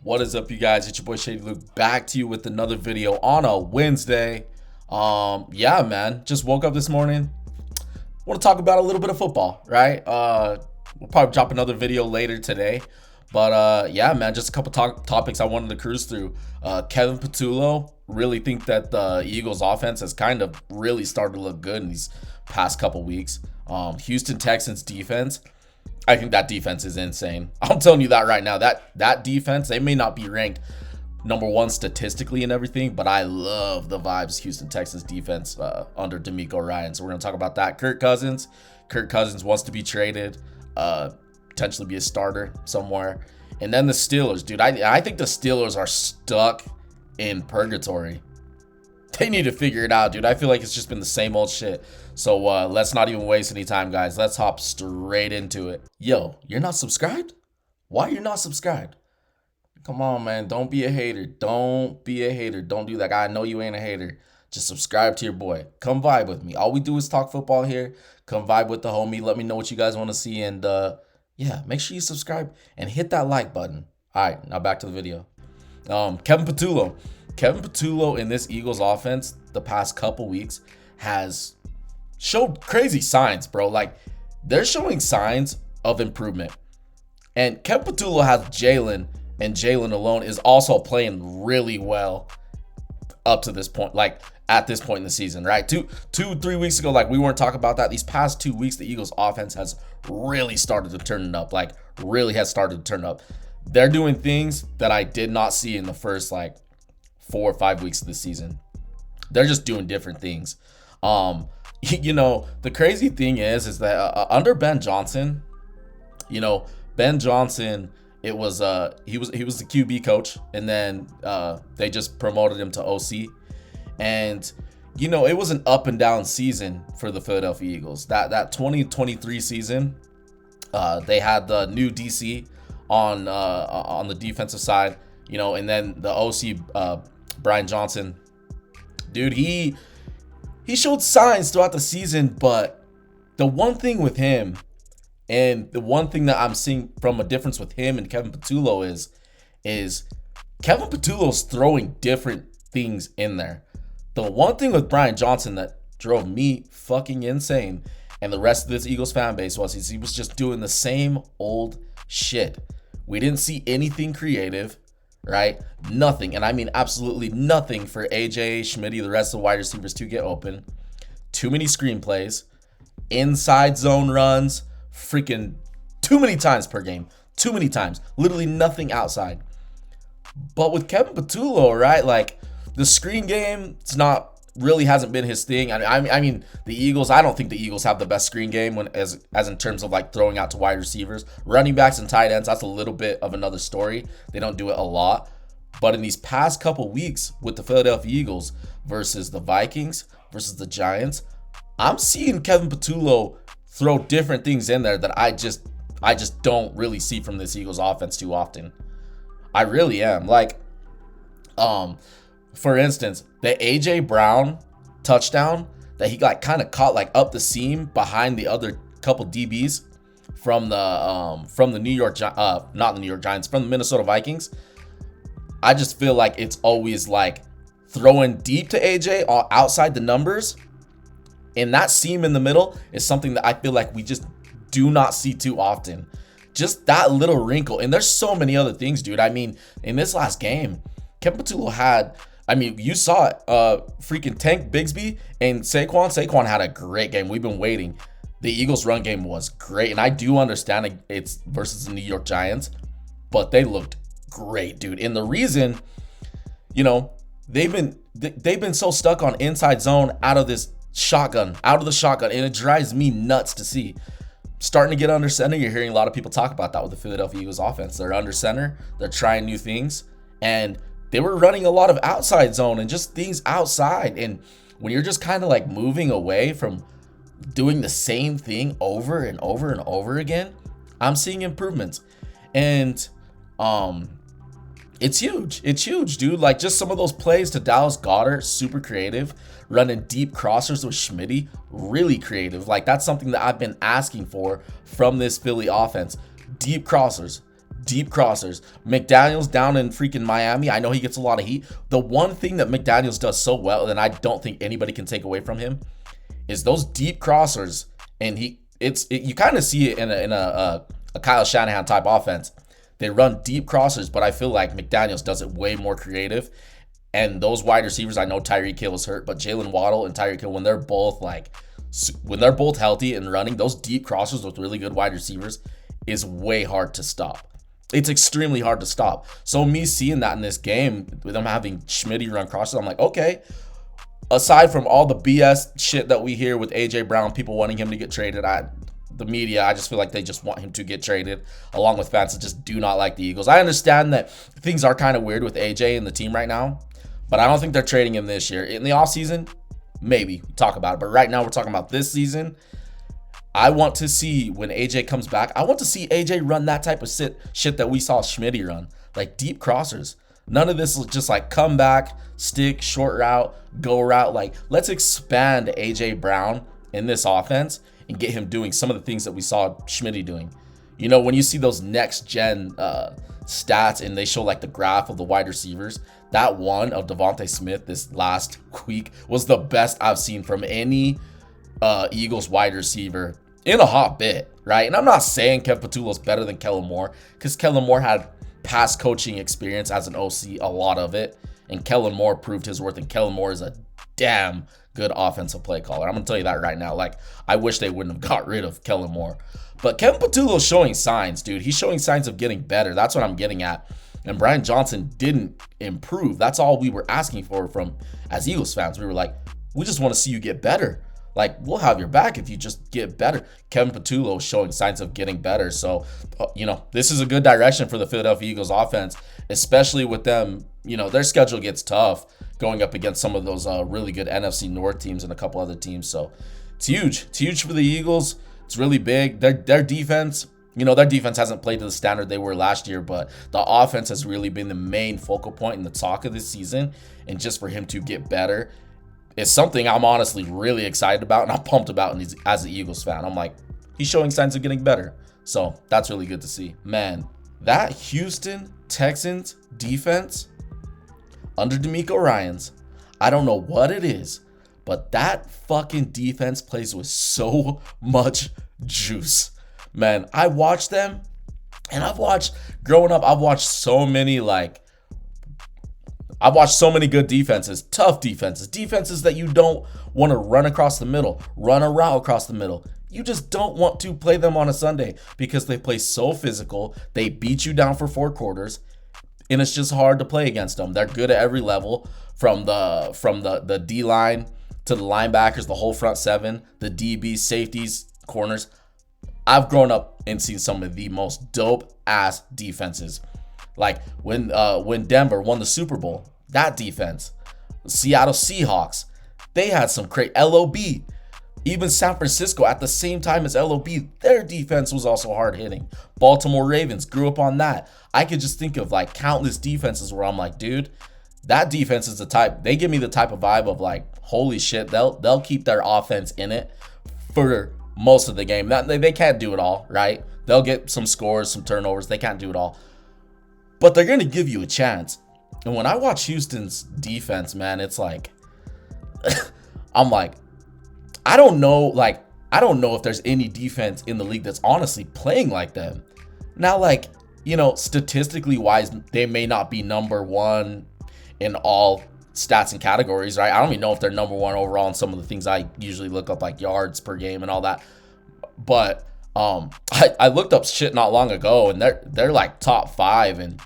What is up, you guys? It's your boy Shaydy Luke back to you with another video on a Wednesday. Yeah, man, just woke up this morning. Want to talk about a little bit of football, right? We'll probably drop another video later today, but yeah, man, just a couple topics I wanted to cruise through. Kevin Patullo, really think that the Eagles offense has kind of really started to look good in these past couple weeks. Houston Texans defense, I think that defense is insane. I'm telling you that right now. That defense, they may not be ranked number one statistically and everything, but I love the vibes Houston Texans defense under D'Amico Ryan. So we're gonna talk about that. Kirk Cousins wants to be traded, potentially be a starter somewhere. And then the Steelers, dude. I think the Steelers are stuck in purgatory. They need to figure it out, dude. I feel like it's just been the same old shit. So let's not even waste any time, guys. Let's hop straight into it. Yo, you're not subscribed? Why are you not subscribed? Come on, man. Don't be a hater. Don't be a hater. Don't do that. I know you ain't a hater. Just subscribe to your boy. Come vibe with me. All we do is talk football here. Come vibe with the homie. Let me know what you guys want to see. And yeah, make sure you subscribe and hit that like button. All right, now back to the video. Kevin Patullo in this Eagles offense the past couple weeks has showed crazy signs, bro. Like, they're showing signs of improvement. And Kevin Patullo has Jalen, and Jalen alone is also playing really well up to this point, like at this point in the season, right? 3 weeks ago, like, we weren't talking about that. These past 2 weeks, the Eagles offense has really started to turn it up, like really has started to turn up. They're doing things that I did not see in the first like 4 or 5 weeks of the season. They're just doing different things. You know, the crazy thing is that under Ben Johnson, Ben Johnson, it was he was the QB coach, and then they just promoted him to OC, and it was an up and down season for the Philadelphia Eagles. That 2023 season, they had the new DC on the defensive side, and then the OC Brian Johnson, dude, he showed signs throughout the season, but the one thing with him, and the one thing that I'm seeing from a difference with him and Kevin Patullo is Kevin Patullo's throwing different things in there. The one thing with Brian Johnson that drove me fucking insane and the rest of this Eagles fan base was he was just doing the same old shit. We didn't see anything creative, right? Nothing, and I mean absolutely nothing for AJ, Schmitty, the rest of the wide receivers to get open. Too many screenplays, inside zone runs, freaking too many times per game. Too many times. Literally nothing outside. But with Kevin Patullo, right, like the screen game, it's not really hasn't been his thing. I mean, the Eagles, I don't think the Eagles have the best screen game as in terms of like throwing out to wide receivers. Running backs and tight ends, that's a little bit of another story. They don't do it a lot. But in these past couple weeks with the Philadelphia Eagles versus the Vikings, versus the Giants, I'm seeing Kevin Patullo throw different things in there that I just don't really see from this Eagles offense too often. I really am. Like, for instance, the AJ Brown touchdown that he got kind of caught like up the seam behind the other couple DBs from the New York not the New York Giants, from the Minnesota Vikings. I just feel like it's always like throwing deep to AJ outside the numbers, and that seam in the middle is something that I feel like we just do not see too often. Just that little wrinkle, and there's so many other things, dude. I mean, in this last game, Kevin Patullo had, I mean, you saw it, freaking Tank Bigsby and Saquon had a great game. We've been waiting. The Eagles' run game was great, and I do understand it's versus the New York Giants, but they looked great, dude. And the reason, they've been so stuck on inside zone out of the shotgun, and it drives me nuts to see. Starting to get under center, you're hearing a lot of people talk about that with the Philadelphia Eagles offense. They're under center, they're trying new things, and they were running a lot of outside zone and just things outside. And when you're just kind of like moving away from doing the same thing over and over and over again, I'm seeing improvements. And it's huge, dude. Like, just some of those plays to Dallas Goedert, super creative. Running deep crossers with Schmitty, really creative. Like, that's something that I've been asking for from this Philly offense. Deep crossers, deep crossers. McDaniels down in freaking Miami, I know he gets a lot of heat. The one thing that McDaniels does so well, and I don't think anybody can take away from him, is those deep crossers. And you kind of see it in a Kyle Shanahan type offense. They run deep crossers, but I feel like McDaniels does it way more creative. And those wide receivers, I know Tyreek Hill is hurt, but Jalen Waddle and Tyreek Hill, when they're both healthy and running, those deep crossers with really good wide receivers is way hard to stop. It's extremely hard to stop. So me seeing that in this game, with them having Schmitty run crosses, I'm like, okay. Aside from all the BS shit that we hear with AJ Brown, people wanting him to get traded, the media, I just feel like they just want him to get traded, along with fans that just do not like the Eagles. I understand that things are kind of weird with AJ and the team right now, but I don't think they're trading him this year. In the offseason, maybe we talk about it, but right now we're talking about this season. I want to see when AJ comes back, I want to see AJ run that type of shit that we saw Schmitty run, like deep crossers. None of this is just like come back, stick, short route, go route. Like, let's expand AJ Brown in this offense and get him doing some of the things that we saw Schmitty doing. You know, when you see those next gen stats and they show like the graph of the wide receivers, that one of Devontae Smith this last week was the best I've seen from any Eagles wide receiver in a hot bit, right? And I'm not saying Kevin Patullo is better than Kellen Moore, because Kellen Moore had past coaching experience as an OC, a lot of it, and Kellen Moore proved his worth, and Kellen Moore is a damn good offensive play caller. I'm gonna tell you that right now. Like, I wish they wouldn't have got rid of Kellen Moore, but Kevin Patullo is showing signs, dude. He's showing signs of getting better. That's what I'm getting at. And Brian Johnson didn't improve. That's all we were asking for from as Eagles fans. We were like, we just want to see you get better. Like, we'll have your back if you just get better. Kevin Patullo is showing signs of getting better. So, you know, this is a good direction for the Philadelphia Eagles offense, especially with them. You know, their schedule gets tough going up against some of those really good NFC North teams and a couple other teams. So it's huge. It's huge for the Eagles. It's really big. Their defense, you know, their defense hasn't played to the standard they were last year, but the offense has really been the main focal point in the talk of this season. And just for him to get better, it's something I'm honestly really excited about and I'm pumped about as an Eagles fan. I'm like, he's showing signs of getting better. So that's really good to see. Man, that Houston Texans defense under DeMeco Ryans, I don't know what it is, but that fucking defense plays with so much juice. Man, I watched them, and growing up, I've watched so many good defenses, tough defenses that you don't want to run across the middle, run a route across the middle. You just don't want to play them on a Sunday because they play so physical. They beat you down for 4 quarters, and it's just hard to play against them. They're good at every level, from the D-line to the linebackers, the whole front 7, the DBs, safeties, corners. I've grown up and seen some of the most dope-ass defenses. Like when Denver won the Super Bowl, that defense, Seattle Seahawks, they had some great LOB. Even San Francisco at the same time as LOB, their defense was also hard hitting. Baltimore Ravens grew up on that. I could just think of like countless defenses where I'm like, dude, that defense is the type, they give me the type of vibe of like, holy shit, they'll keep their offense in it for most of the game. They can't do it all, right? They'll get some scores, some turnovers. They can't do it all. But they're going to give you a chance. And when I watch Houston's defense, man, it's like, I'm like, I don't know if there's any defense in the league that's honestly playing like them. Now, like, you know, statistically wise, they may not be number one in all stats and categories, right? I don't even know if they're number one overall in some of the things I usually look up, like yards per game and all that. But I looked up shit not long ago, and they're like top 5 in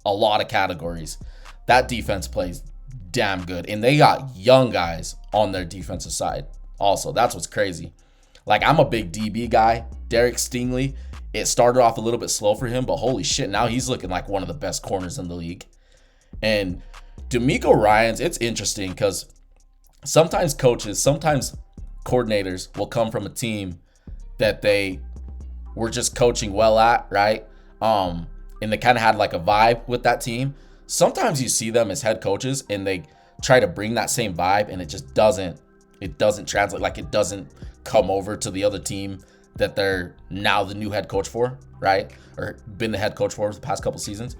a lot of categories. That defense plays damn good, and they got young guys on their defensive side also. That's what's crazy. Like, I'm a big DB guy. Derek Stingley, it started off a little bit slow for him, but holy shit, now he's looking like one of the best corners in the league. And DeMeco Ryans, it's interesting because sometimes coordinators will come from a team that they were just coaching well at, right? And they kind of had like a vibe with that team. Sometimes you see them as head coaches and they try to bring that same vibe, and it just doesn't translate. Like, it doesn't come over to the other team that they're now the new head coach for, right? Or been the head coach for the past couple seasons.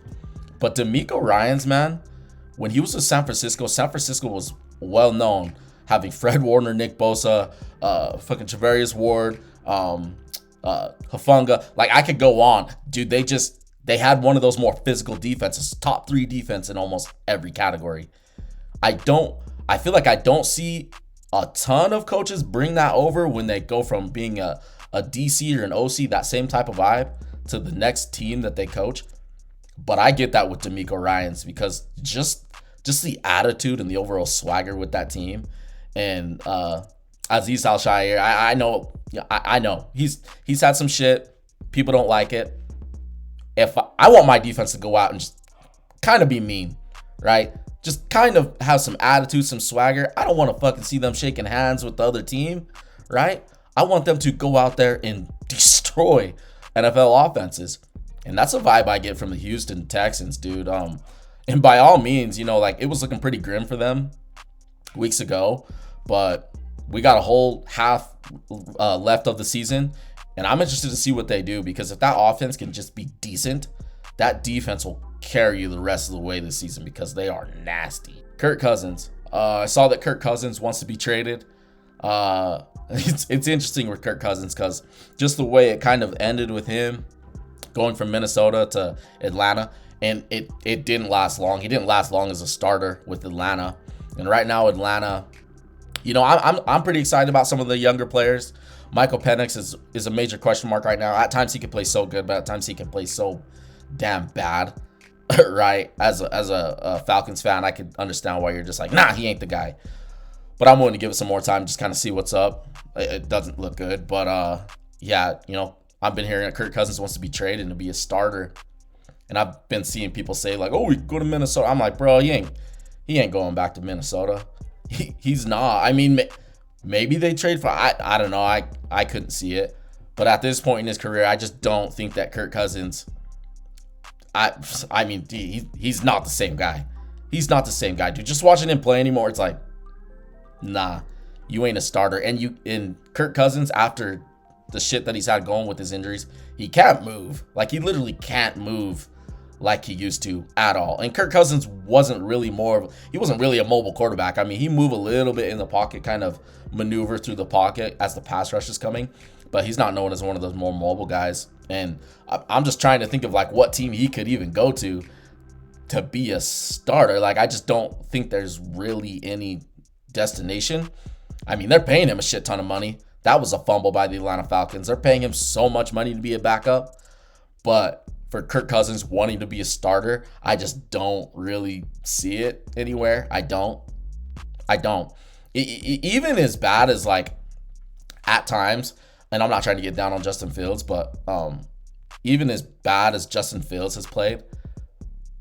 But DeMeco Ryans, man, when he was with San Francisco was well known having Fred Warner, Nick Bosa, fucking Travarius Ward, Hufanga. Like, I could go on. Dude, they had one of those more physical defenses, top 3 defense in almost every category. I feel like I don't see a ton of coaches bring that over when they go from being a DC or an OC, that same type of vibe, to the next team that they coach. But I get that with DeMeco Ryans because just the attitude and the overall swagger with that team. And Aziz Al-Shaair, I know he's had some shit. People don't like it. If I want my defense to go out and just kind of be mean, right? Just kind of have some attitude, some swagger. I don't want to fucking see them shaking hands with the other team, right? I want them to go out there and destroy NFL offenses. And that's a vibe I get from the Houston Texans, dude. And by all means, like, it was looking pretty grim for them weeks ago, but we got a whole half left of the season, and I'm interested to see what they do, because if that offense can just be decent, that defense will carry you the rest of the way this season because they are nasty. Kirk Cousins. I saw that Kirk Cousins wants to be traded. It's interesting with Kirk Cousins because just the way it kind of ended with him going from Minnesota to Atlanta, and it didn't last long. He didn't last long as a starter with Atlanta. And right now, Atlanta, I'm pretty excited about some of the younger players. Michael Penix is a major question mark right now. At times he can play so good, but at times he can play so damn bad, right? As a Falcons fan, I could understand why you're just like, nah, he ain't the guy. But I'm willing to give it some more time, just kind of see what's up. It doesn't look good, but yeah, I've been hearing that Kirk Cousins wants to be traded and to be a starter. And I've been seeing people say like, oh, we go to Minnesota. I'm like, bro, he ain't going back to Minnesota. He's not. I mean, maybe they trade for, I don't know. I couldn't see it. But at this point in his career, I just don't think that Kirk Cousins, I mean, he's not the same guy. He's not the same guy, dude. Just watching him play anymore, it's like, nah, you ain't a starter. And in Kirk Cousins, after the shit that he's had going with his injuries, he can't move. Like, he literally can't move like he used to at all. And Kirk Cousins wasn't really a mobile quarterback. I mean, he moved a little bit in the pocket, kind of maneuver through the pocket as the pass rush is coming, but he's not known as one of those more mobile guys. And I'm just trying to think of like what team he could even go to be a starter. Like, I just don't think there's really any destination. I mean, they're paying him a shit ton of money. That was a fumble by the Atlanta Falcons. They're paying him so much money to be a backup. But for Kirk Cousins wanting to be a starter, I just don't really see it anywhere. I don't. Even as bad as, like, at times, and I'm not trying to get down on Justin Fields, but even as bad as Justin Fields has played,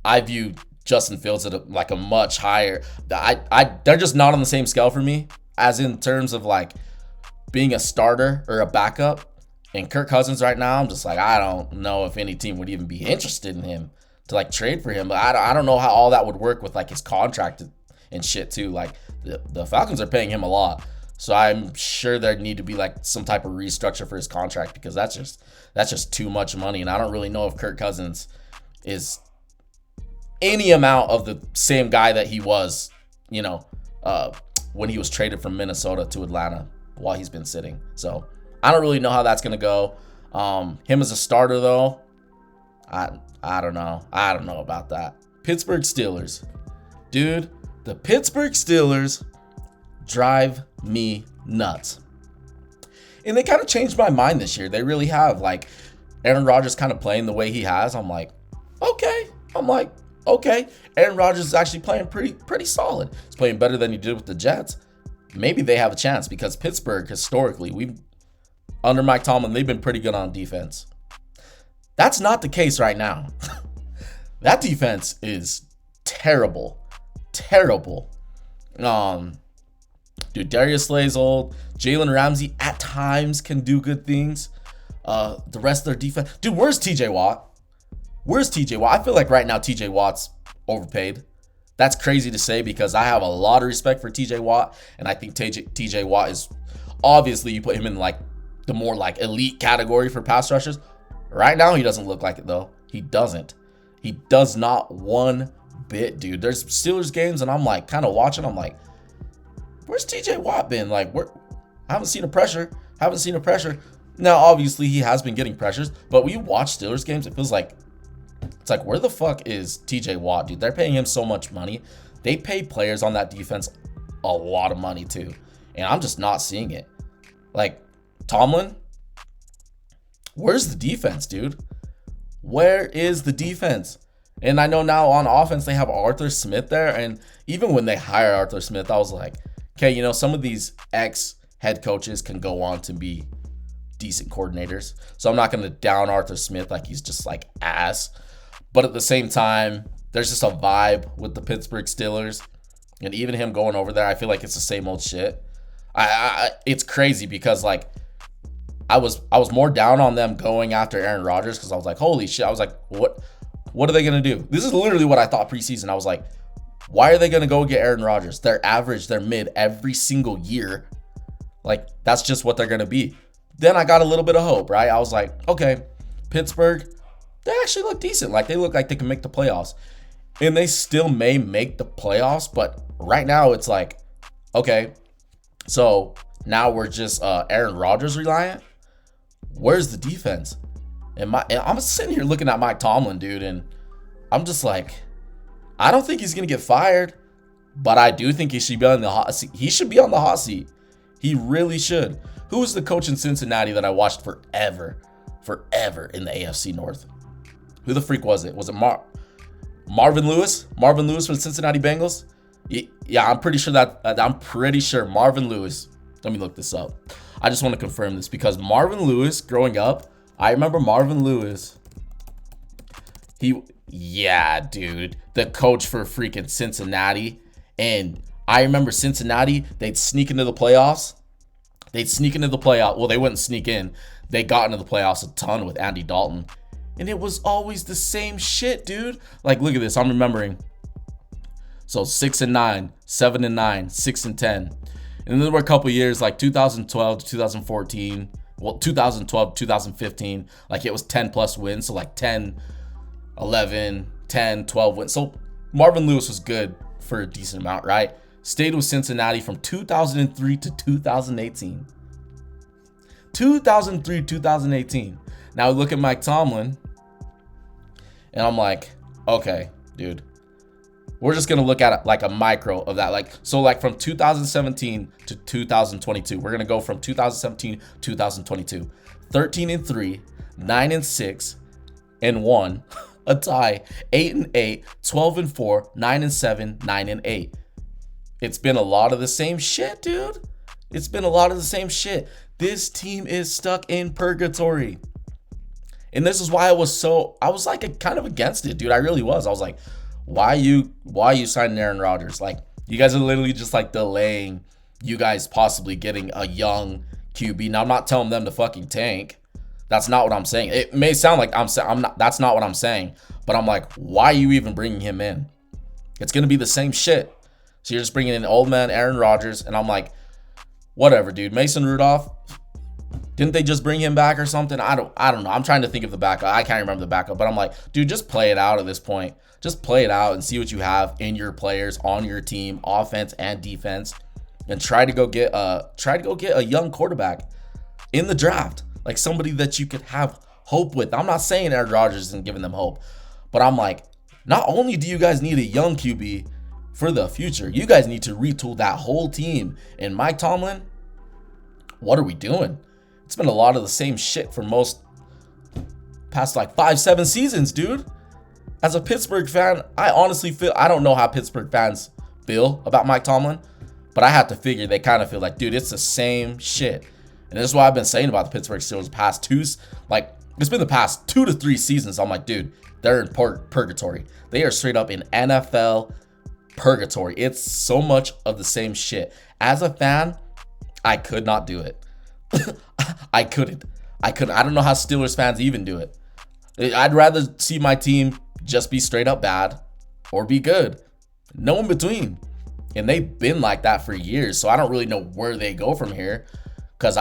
I view Justin Fields at a much higher. They're just not on the same scale for me, as in terms of like being a starter or a backup. And Kirk Cousins right now, I'm just like, I don't know if any team would even be interested in him to like trade for him. But I don't know how all that would work with like his contract and shit too. Like the Falcons are paying him a lot, so I'm sure there need to be like some type of restructure for his contract, because that's just too much money. And I don't really know if Kirk Cousins is any amount of the same guy that he was, when he was traded from Minnesota to Atlanta while he's been sitting. So I don't really know how that's going to go. Him as a starter, though, I don't know. I don't know about that. Pittsburgh Steelers. Dude, the Pittsburgh Steelers drive me nuts. And they kind of changed my mind this year. They really have. Like, Aaron Rodgers kind of playing the way he has. I'm like, okay. Aaron Rodgers is actually playing pretty solid. He's playing better than he did with the Jets. Maybe they have a chance, because Pittsburgh, historically, under Mike Tomlin, they've been pretty good on defense. That's not the case right now. That defense is terrible. Dude, Darius Slay's old. Jalen Ramsey at times can do good things. The rest of their defense. Dude, where's TJ Watt? I feel like right now TJ Watt's overpaid. That's crazy to say, because I have a lot of respect for TJ Watt, and I think TJ Watt is, obviously, you put him in like the more like elite category for pass rushers. Right now, he doesn't look like it though. He doesn't. He does not one bit, dude. There's Steelers games and I'm like kind of watching. I'm like, where's TJ Watt been? Like, I haven't seen a pressure. Now, obviously, he has been getting pressures, but when you watch Steelers games, it feels like it's like, where the fuck is TJ Watt, dude? They're paying him so much money. They pay players on that defense a lot of money too, and I'm just not seeing it. Like, Tomlin, where's the defense, dude? Where is the defense? And I know now on offense they have Arthur Smith there, and even when they hire Arthur Smith, I was like, okay, you know, some of these ex-head coaches can go on to be decent coordinators. So I'm not going to down Arthur Smith like he's just like ass. But at the same time, there's just a vibe with the Pittsburgh Steelers. And even him going over there, I feel like it's the same old shit. It's crazy because like I was more down on them going after Aaron Rodgers because I was like, holy shit. I was like, what are they going to do? This is literally what I thought preseason. I was like, why are they going to go get Aaron Rodgers? They're average, they're mid every single year. Like, that's just what they're going to be. Then I got a little bit of hope, right? I was like, okay, Pittsburgh, they actually look decent. Like, they look like they can make the playoffs. And they still may make the playoffs, but right now it's like, okay, so now we're just Aaron Rodgers reliant. Where's the defense? And I'm sitting here looking at Mike Tomlin, dude, and I'm just like, I don't think he's going to get fired, but I do think he should be on the hot seat. He should be on the hot seat. He really should. Who was the coach in Cincinnati that I watched forever in the AFC North? Who the freak was it? Was it Marvin Lewis? Marvin Lewis from the Cincinnati Bengals? Yeah, I'm pretty sure Marvin Lewis. Let me look this up. I just want to confirm this because Marvin Lewis, growing up, I remember Marvin Lewis. Yeah, dude, the coach for freaking Cincinnati. And I remember Cincinnati, they'd sneak into the playoffs. Well, they wouldn't sneak in. They got into the playoffs a ton with Andy Dalton. And it was always the same shit, dude. Like, look at this. I'm remembering. So 6-9, 7-9, 6-10. And then there were a couple years like 2012 to 2014. Well, 2012, 2015. Like, it was 10 plus wins. So like 10, 11, 10, 12 wins. So Marvin Lewis was good for a decent amount, right? Stayed with Cincinnati from 2003 to 2018. 2018. Now look at Mike Tomlin. And I'm like, okay, dude. We're just going to look at it like a micro of that. Like, so like from 2017 to 2022. We're going to go from 2017 to 2022. 13-3, 9-6, and 1. A tie. 8-8, 12-4, 9-7, 9-8. It's been a lot of the same shit, dude. It's been a lot of the same shit. This team is stuck in purgatory. And this is why I was like kind of against it, dude. I really was. I was like, why you signing Aaron Rodgers? Like, you guys are literally just like delaying you guys possibly getting a young QB. Now, I'm not telling them to fucking tank. That's not what I'm saying. It may sound like I'm not. That's not what I'm saying. But I'm like, why are you even bringing him in? It's going to be the same shit. So you're just bringing in old man Aaron Rodgers. And I'm like, whatever, dude. Mason Rudolph, didn't they just bring him back or something? I don't know. I'm trying to think of the backup. I can't remember the backup. But I'm like, dude, just play it out at this point. Just play it out and see what you have in your players on your team, offense and defense. And try to go get a young quarterback in the draft. Like somebody that you could have hope with. I'm not saying Aaron Rodgers isn't giving them hope. But I'm like, not only do you guys need a young QB for the future, you guys need to retool that whole team. And Mike Tomlin, what are we doing? It's been a lot of the same shit for most past like 5-7 seasons, dude. As a Pittsburgh fan, I honestly feel, I don't know how Pittsburgh fans feel about Mike Tomlin, but I have to figure they kind of feel like, dude, it's the same shit. And this is what I've been saying about the Pittsburgh Steelers it's been the past 2 to 3 seasons. I'm like, dude, they're in purgatory. They are straight up in NFL purgatory. It's so much of the same shit. As a fan, I could not do it. I couldn't. I don't know how Steelers fans even do it. I'd rather see my team just be straight up bad or be good. No in between. And they've been like that for years. So I don't really know where they go from here. Because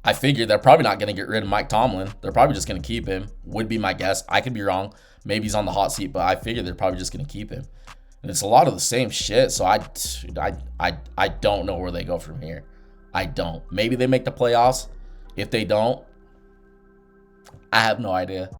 I figure they're probably not going to get rid of Mike Tomlin. They're probably just going to keep him. Would be my guess. I could be wrong. Maybe he's on the hot seat, but I figure they're probably just going to keep him. And it's a lot of the same shit. So I don't know where they go from here. I don't. Maybe they make the playoffs. If they don't, I have no idea.